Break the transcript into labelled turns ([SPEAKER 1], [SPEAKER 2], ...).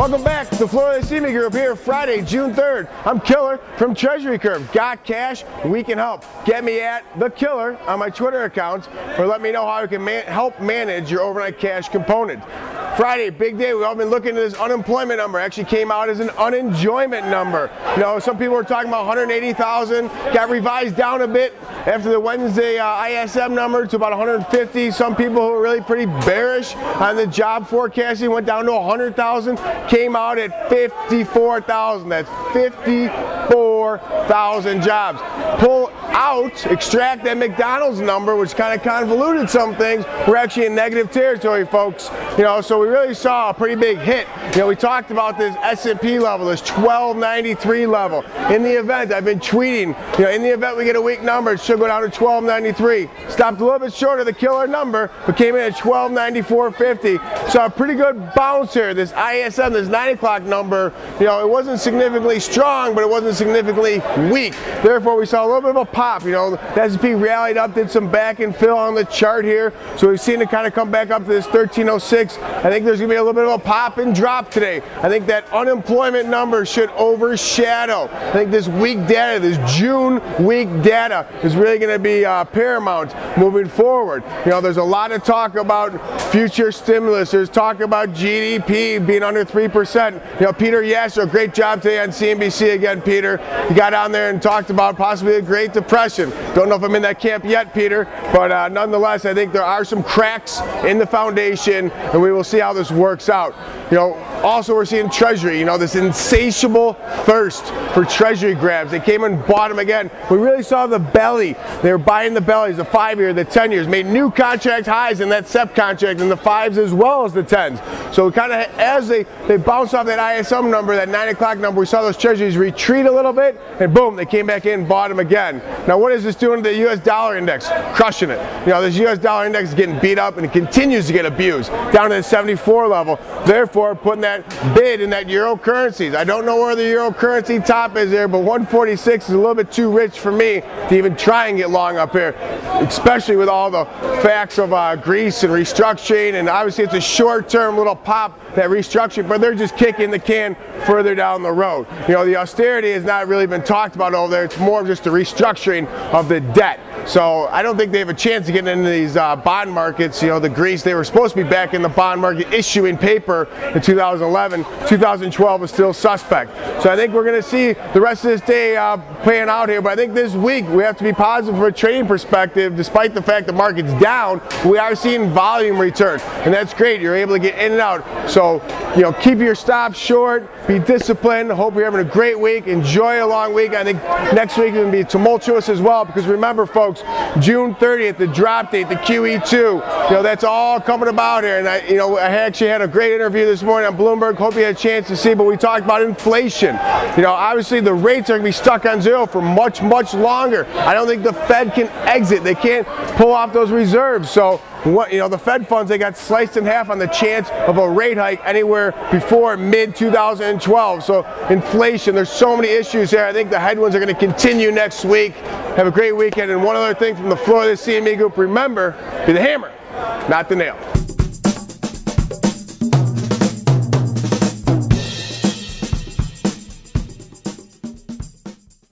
[SPEAKER 1] Welcome back to the Florida CME Group here Friday, June 3rd. I'm Killer from Treasury Curve. Got cash? We can help. Get me at The Killer on my Twitter account or let me know how I can help manage your overnight cash component. Friday, big day. We've all been looking at this unemployment number. Actually came out as an unenjoyment number. You know, some people were talking about 180,000, got revised down a bit after the Wednesday ISM number to about 150. Some people who were really pretty bearish on the job forecasting went down to 100,000, came out at 54,000. That's 54,000 jobs. Pull out, extract that McDonald's number, which kind of convoluted some things. We're actually in negative territory, folks. You know, so we really saw a pretty big hit. You know, we talked about this S&P level, this 1293 level. In the event, I've been tweeting, you know, in the event we get a weak number, it should go down to 1293. Stopped a little bit short of the killer number, but came in at 1294.50. So a pretty good bounce here. This ISM, this 9 o'clock number, you know, it wasn't significantly strong, but it wasn't significantly weak. Therefore, we saw a little bit of a pop. You know, the S&P rallied up, did some back and fill on the chart here. So we've seen it kind of come back up to this 1306. I think there's going to be a little bit of a pop and drop today. I think that unemployment number should overshadow. I think this weak data, this June weak data is really going to be paramount moving forward. You know, there's a lot of talk about future stimulus. There's talk about GDP being under 3%. You know, Peter Yasser, great job today on CNBC again, Peter. He got on there and talked about possibly a Great Depression. Don't know if I'm in that camp yet, Peter, but nonetheless, I think there are some cracks in the foundation, and we will see how this works out. You know, also we're seeing Treasury, you know, this insatiable thirst for Treasury grabs. They came and bought them again. We really saw the belly. They were buying the bellies, the 5-year, the 10 years, made new contract highs in that SEP contract in the 5s as well as the 10s. So kind of as they bounced off that ISM number, that 9 o'clock number, we saw those Treasuries retreat a little bit, and boom, they came back in and bought them again. Now what is this doing to the US dollar index? Crushing it. You know, this US dollar index is getting beat up and it continues to get abused, down to the 74 level. Therefore, putting that bid in that euro currencies. I don't know where the euro currency top is there, but 146 is a little bit too rich for me to even try and get long up here, especially with all the facts of Greece and restructuring, and obviously it's a short-term little pop, that restructuring, but they're just kicking the can further down the road. You know, the austerity has not really been talked about over there. It's more of just the restructuring of the debt. So I don't think they have a chance to get into these bond markets. You know, the Greece, they were supposed to be back in the bond market issuing paper in 2011. 2012 is still suspect. So I think we're going to see the rest of this day playing out here. But I think this week we have to be positive from a trading perspective. Despite the fact the market's down, we are seeing volume return. And that's great. You're able to get in and out. So, you know, keep your stops short. Be disciplined. Hope you're having a great week. Enjoy a long week. I think next week is going to be tumultuous as well, because remember, folks, June 30th, the drop date, the QE2, you know, that's all coming about here. And I actually had a great interview this morning on Bloomberg. Hope you had a chance to see, but we talked about inflation. You know, obviously the rates are going to be stuck on zero for much, much longer. I don't think the Fed can exit. They can't pull off those reserves. So what, you know, the Fed funds, they got sliced in half on the chance of a rate hike anywhere before mid-2012. So inflation, there's so many issues here. I think the headwinds are going to continue next week. Have a great weekend. And one other thing from the Florida CME Group, remember, be the hammer, not the nail.